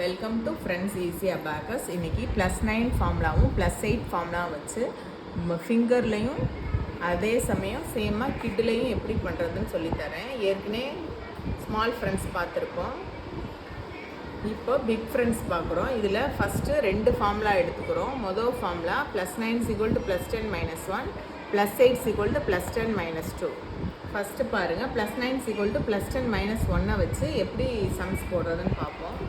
Welcome to friends easy abacus. இன்றைக்கி +9 ஃபார்முலாவும் +8 ஃபார்முலாவும் வச்சு ஃபிங்கர்லேயும் அதே சமயம் சேமாக கிட்லேயும் எப்படி பண்ணுறதுன்னு சொல்லித்தரேன். ஏற்கனவே ஸ்மால் ஃப்ரெண்ட்ஸ் பார்த்துருக்கோம், இப்போ பிக் ஃப்ரெண்ட்ஸ் பார்க்குறோம். இதில் ஃபஸ்ட்டு 2 ஃபார்முலா எடுத்துக்கிறோம். மொதல் ஃபார்முலா +9 = +10 - 1, +8 = +10 - 2. ஃபஸ்ட்டு பாருங்கள், +9 = +10 - 1 வச்சு எப்படி சம்ஸ் போடுறதுன்னு பார்ப்போம்.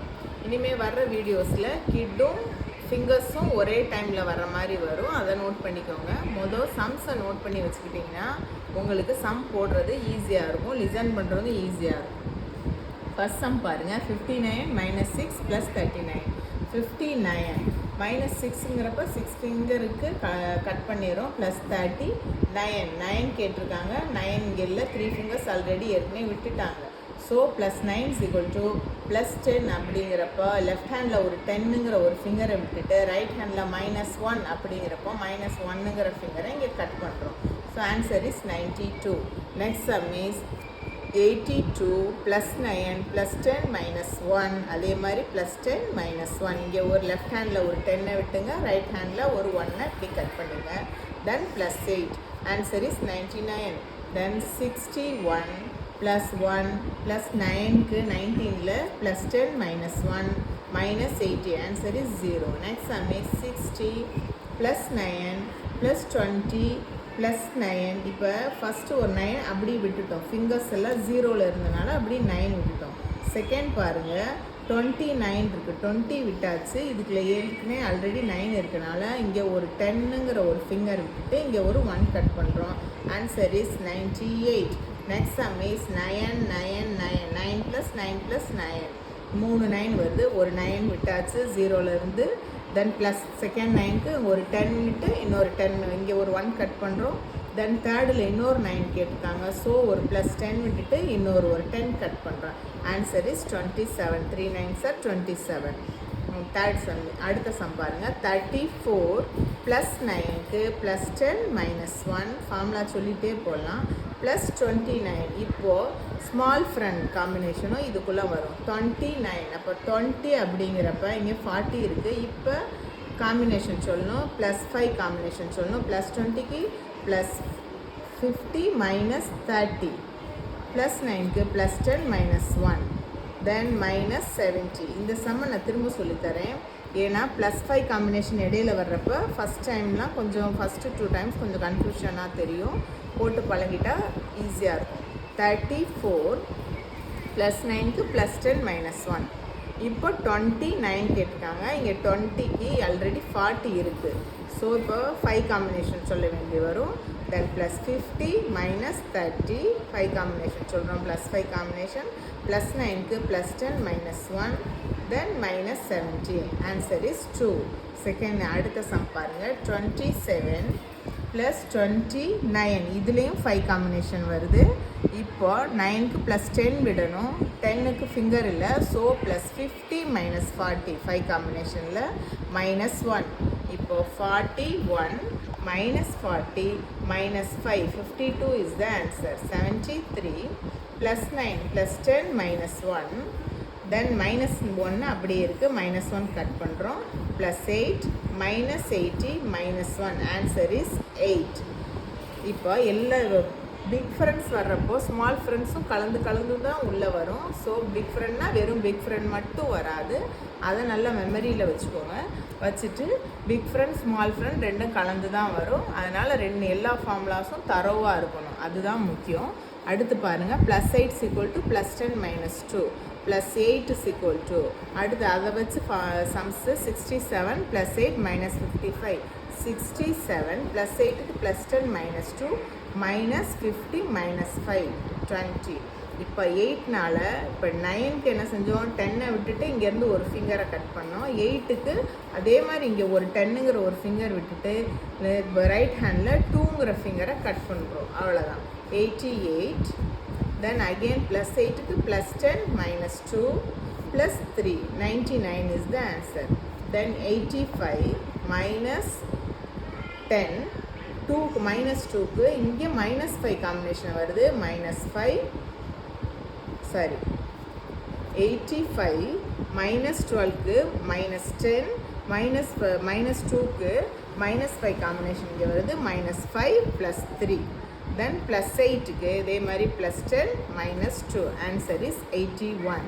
இனிமேல் வர்ற வீடியோஸில் கிட்டும் ஃபிங்கர்ஸும் ஒரே டைமில் வர்ற மாதிரி வரும், அதை நோட் பண்ணிக்கோங்க. மொதல் சம்ஸை நோட் பண்ணி வச்சுக்கிட்டிங்கன்னா உங்களுக்கு சம் போடுறது ஈஸியாக இருக்கும், லிசன் பண்ணுறது ஈஸியாக இருக்கும். ஃபஸ்ட் சம் பாருங்கள், 59 - 6 + 39. 59 -6ங்கிறப்ப 6 ஃபிங்கருக்கு கட் பண்ணிடுறோம். +30 9 கேட்டிருக்காங்க. 9 இங்கே இல்லை, 3 ஃபிங்கர்ஸ் ஆல்ரெடி ஏற்கனவே விட்டுட்டாங்க. ஸோ +9 = +10 அப்படிங்கிறப்ப லெஃப்ட் ஹேண்டில் ஒரு 10ங்கிற ஒரு ஃபிங்கரை விட்டுட்டு ரைட் ஹேண்டில் -1 அப்படிங்கிறப்போ -1ங்கிற ஃபிங்கரை இங்கே கட் பண்ணுறோம். So answer is 92. Next sum is 82 +9 +10 - 1. அதே மாதிரி +10 - 1. இங்கே ஒரு லெஃப்ட் ஹேண்டில் ஒரு 10 விட்டுங்க, ரைட் ஹேண்டில் ஒரு 1 இப்படி கட் பண்ணுங்க. தென் +8. Answer is 99. Then 61 +1 +9க்கு 19ல் +10 - 1 -80. Answer is 0. Next sum is 60 +9 +20 +9. இப்போ ஃபஸ்ட்டு ஒரு 9 அப்படி விட்டுட்டோம், ஃபிங்கர்ஸ் எல்லாம் 0ல் இருந்தனால அப்படி 9 விட்டுட்டோம். செகண்ட் பாருங்கள், 29 இருக்குது, 20 விட்டாச்சு. இதுக்குள்ள ஏற்கனவே ஆல்ரெடி 9 இருக்கனால இங்கே ஒரு 10ங்கிற ஒரு ஃபிங்கர் விட்டுட்டு இங்கே ஒரு 1 கட் பண்ணுறோம். Answer is 98. Next sum is 9 9 9 9 + 9 + 9. 3 9 வருது, ஒரு 9 விட்டாச்சு 0ல் இருந்து. தென் ப்ளஸ் செகண்ட் 9க்கு ஒரு 10 விட்டு இன்னொரு 10 இங்கே ஒரு 1 கட் பண்ணுறோம். தென் தேர்டில் இன்னொரு 9 கேட்டிருக்காங்க. ஸோ ஒரு +10 விட்டுட்டு இன்னொரு ஒரு 10 கட் பண்ணுறோம். Answer is 27. 3 9s are 27. Third sum, அடுத்த சம் பாருங்கள், 34 +9க்கு +10 - 1. ஃபார்முலா சொல்லிகிட்டே போடலாம். +29. இப்போது ஸ்மால் ஃப்ரெண்ட் காம்பினேஷனும் இதுக்குள்ளே வரும். 29 அப்போ 20 அப்படிங்கிறப்ப இங்கே 40 இருக்குது. இப்போ காம்பினேஷன் சொல்லணும், +5 காம்பினேஷன் சொல்லணும். +20க்கு +50 - 30. +9க்கு +10 - 1. தென் -70. இந்த சம்மை நான் திரும்ப சொல்லித்தரேன், ஏன்னா +5 காம்பினேஷன் இடையில வர்றப்போ ஃபஸ்ட் டைம்லாம் கொஞ்சம் ஃபஸ்ட்டு 2 டைம்ஸ் கொஞ்சம் கன்ஃபியூஷனாக தெரியும், போட்டு பழகிட்டால் ஈஸியாக இருக்கும். 34 +9க்கு +10 - 1. இப்போ 29 கேட்டிருக்காங்க. இங்கே 20க்கு ஆல்ரெடி 40 இருக்குது. ஸோ இப்போ 5 காம்பினேஷன் சொல்ல வேண்டி வரும். தென் +50 - 30 5 காம்பினேஷன் சொல்கிறோம். +5 காம்பினேஷன். +9க்கு +10 - 1. தென் -70. Answer is 2. செகண்ட் அடுத்த சம் பாருங்கள், 27 +29. இதுலேயும் 5 காம்பினேஷன் வருது. இப்போ 9க்கு +10 விடணும், 10க்கு ஃபிங்கர் இல்லை. ஸோ +50 - 40 5 காம்பினேஷனில் -1. இப்போது 41 - 40 - 5 52 இஸ் த ஆன்சர். 73 +9 +10 - 1. தென் -1 அப்படியே இருக்குது, -1 கட் பண்ணுறோம். +8 -80 -1. Answer is 8. இப்போ எல்லா பிக் ஃப்ரெண்ட்ஸ் வர்றப்போ ஸ்மால் ஃப்ரெண்ட்ஸும் கலந்து தான் உள்ளே வரும். ஸோ பிக் ஃப்ரெண்ட்னா வெறும் பிக் ஃப்ரெண்ட் மட்டும் வராது, அதை நல்லா மெமரியில் வச்சுக்கோங்க. வச்சுட்டு பிக் ஃப்ரெண்ட் ஸ்மால் ஃப்ரெண்ட் ரெண்டும் கலந்து தான் வரும். அதனால் எல்லா ஃபார்முலாஸும் தரோவாக இருக்கணும், அதுதான் முக்கியம். அடுத்து பாருங்கள், +8 = +10 - 2. +8 = அடுத்து அதை வச்சு சம்ஸு 67 +8 -55. 67 +8க்கு +10 - 2 -50 -5 20. இப்போ 8னால இப்போ 9க்கு என்ன செஞ்சோம், 10 விட்டுட்டு இங்கேருந்து ஒரு ஃபிங்கரை கட் பண்ணோம். 8க்கு அதே மாதிரி இங்கே ஒரு 10ங்கிற ஒரு ஃபிங்கர் விட்டுட்டு ரைட் ஹேண்டில் 2ங்கிற ஃபிங்கரை கட் பண்ணுறோம். அவ்வளோதான். 88. தென் அகெயின் +8க்கு +10 - 2 +3 99 இஸ் த ஆன்சர். தென் 85 -10 2க்கு -2க்கு இங்கே -5 காம்பினேஷன் வருது. -5 சாரி 85 மைனஸ் 12க்கு -10 மைனஸ் 2க்கு -5 காம்பினேஷன் இங்கே வருது -5 + 3 தென் +8க்கு இதே மாதிரி +10 -2 answer is 81.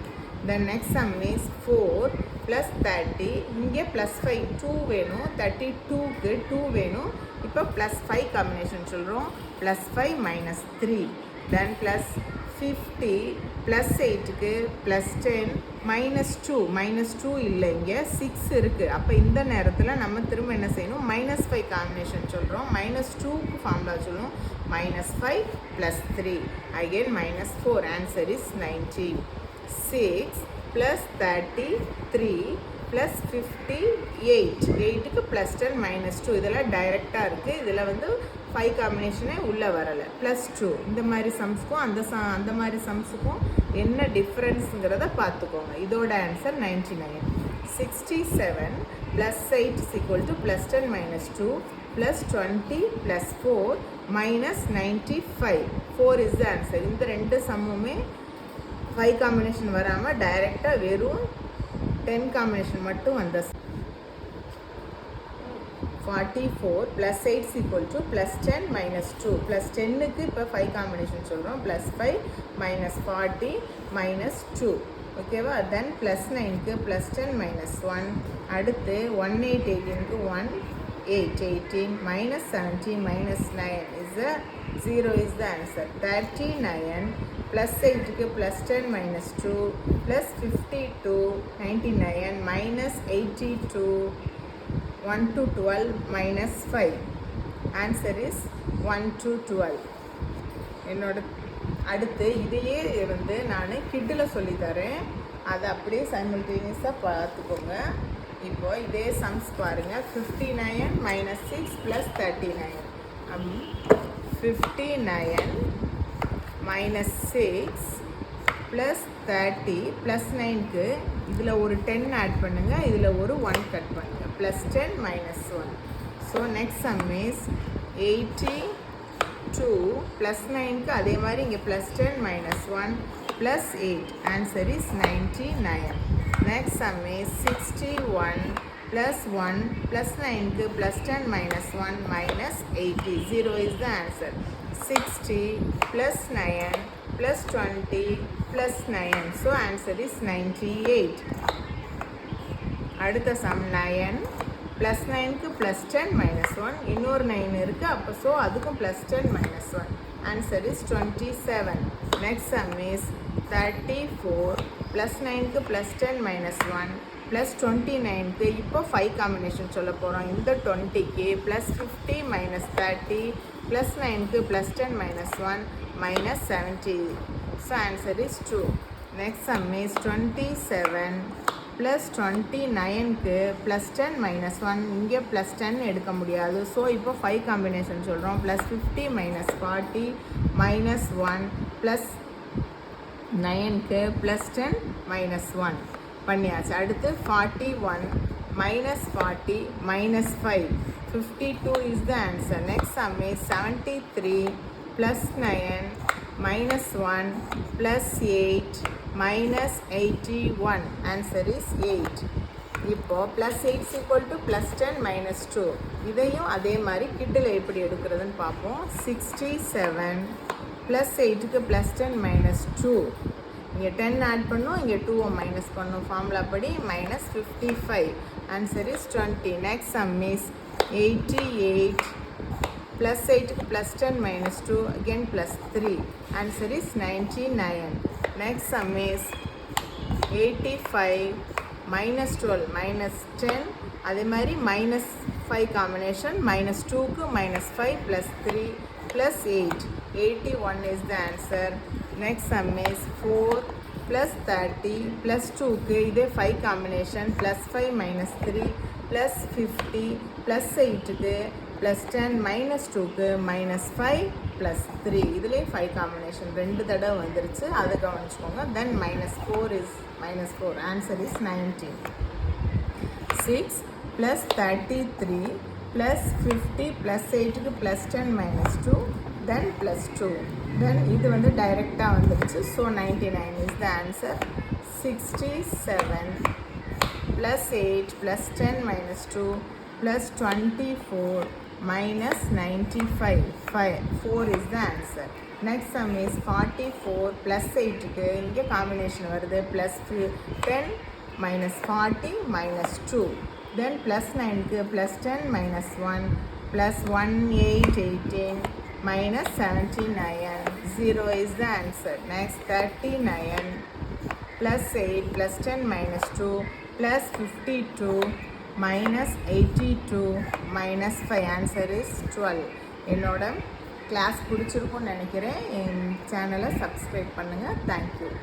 Then next sum is 4 + 30 இங்கே +5 2 வேணும் 32க்கு 2 வேணும் இப்போ +5 காம்பினேஷன் சொல்கிறோம் +5 -3 தென் +50 +8க்கு +10 -2 இல்லை இங்கே 6 இருக்குது அப்போ இந்த நேரத்தில் நம்ம திரும்ப என்ன செய்யணும் -5 காம்பினேஷன் சொல்கிறோம் -2க்கு ஃபார்முலா சொல்லுவோம் -5 + 3 again -4 ஆன்சர் இஸ் 90. 6 + 33 + 58 8க்கு +10 -2 இதெல்லாம் டைரெக்டாக இருக்குது இதில் வந்து 5 காம்பினேஷனே உள்ளே வரலை +2 இந்த மாதிரி சம்ஸுக்கும் அந்த மாதிரி சம்ஸுக்கும் என்ன டிஃப்ரென்ஸுங்கிறத பார்த்துக்கோங்க இதோட ஆன்சர் 99. 67 + 8 = +10 -2 +20 +4 -95 4 is the answer. இந்த ரெண்டு சம்முமே 5 காம்பினேஷன் வராமல் டைரெக்டாக வெறும் 10 காம்பினேஷன் மட்டும் வந்த 44 + 8 = +10 -2 +10க்கு இப்போ 5 காம்பினேஷன் சொல்கிறோம் +5 -40 -2 ஓகேவா. தென் +9க்கு +10 -1 அடுத்து 1818க்கு 18 -17 -9 is a 0 is the answer. 39 + 8க்கு +10 -2 +52 99 -82 1 to 12 -5 answer is 1 to 12. என்னோட அடுத்து இதையே வந்து நான் கிட்டில் சொல்லித்தரேன் அதை அப்படியே சைமல்டேனியஸாக பார்த்துக்கோங்க. இப்போ இதே சம்ஸ் பாருங்கள் 59 - 6 + 39 59 - 6 + 30 +9க்கு இதில் ஒரு 10 ஆட் பண்ணுங்கள் இதில் ஒரு 1 கட் பண்ணுங்கள் +10 -1. ஸோ நெக்ஸ்ட் சம் இஸ் 82 +9க்கு அதே மாதிரி இங்கே +10 -1 +8 answer is 99. Next sum is 61 +1 +9க்கு +10 -1 -80 0 is the answer. 60 + 9 +20 +9 so answer is 98. அடுத்த சம் 9 +9க்கு +10 -1 இன்னொரு 9 இருக்குது அப்போ ஸோ அதுக்கும் +10 -1 answer is 27. Next sum is 34 +9க்கு +10 -1 +29க்கு இப்போ 5 காம்பினேஷன் சொல்ல போகிறோம். இந்த 20க்கு +50 -30 +9க்கு +10 -1 -70 so answer is 2. next sum is 27 +29க்கு +10 -1 இங்கே +10 எடுக்க முடியாது ஸோ இப்போ 5 காம்பினேஷன் சொல்கிறோம் +50 -40 -1 +9க்கு +10 -1 பண்ணியாச்சு. அடுத்து 41 -40 -5 52 is the answer. next sum is 73 +9 -1 +8 -81 answer is 8. இப்போ +8 = +10 -2 இதையும் அதே மாதிரி கிட்டில் எப்படி எடுக்கிறதுன்னு பார்ப்போம். 67 +8க்கு +10 -2 இங்கே 10 ஆட் பண்ணோம் இங்கே 2 மைனஸ் பண்ணோம் ஃபார்முலா படி -55 answer is 20. Next sum is 88 +8க்கு +10 -2 again +3 answer is 99. next sum is 85 -12 -10 அதே மாதிரி -5 காம்பினேஷன் -2க்கு -5 +3 +8 81 is the answer. next sum is 4 +30 +2க்கு இதே 5 காம்பினேஷன் +5 -3 +50 +8க்கு +10 -2க்கு -5 +3 இதுலேயே 5 காம்பினேஷன் 2 தடவை வந்துருச்சு அதை கவனிச்சுக்கோங்க. தென் -4 is -4 ஆன்சர் இஸ் 19. 6 +33 +50 +8க்கு +10 -2 தென் +2 தென் இது வந்து டைரெக்டாக வந்துருச்சு so 99 is the answer. 67 plus 8 plus 10 minus 2 plus 24 minus 95. 4 is the answer. Next sum is 44 plus 8 க்கு இங்கே combination வருது plus 10 minus 40 minus 2. Then plus 9 க்கு plus 10 minus 1 plus 1 8 18 minus 79. 0 is the answer. Next 39 plus 8 plus 10 minus 2 plus 52 minus 82 minus 5. Answer is 12. என்னோட class பிடிச்சிருக்கும்னு நினைக்கிறேன். என் சேனலை subscribe பண்ணுங்கள். Thank you.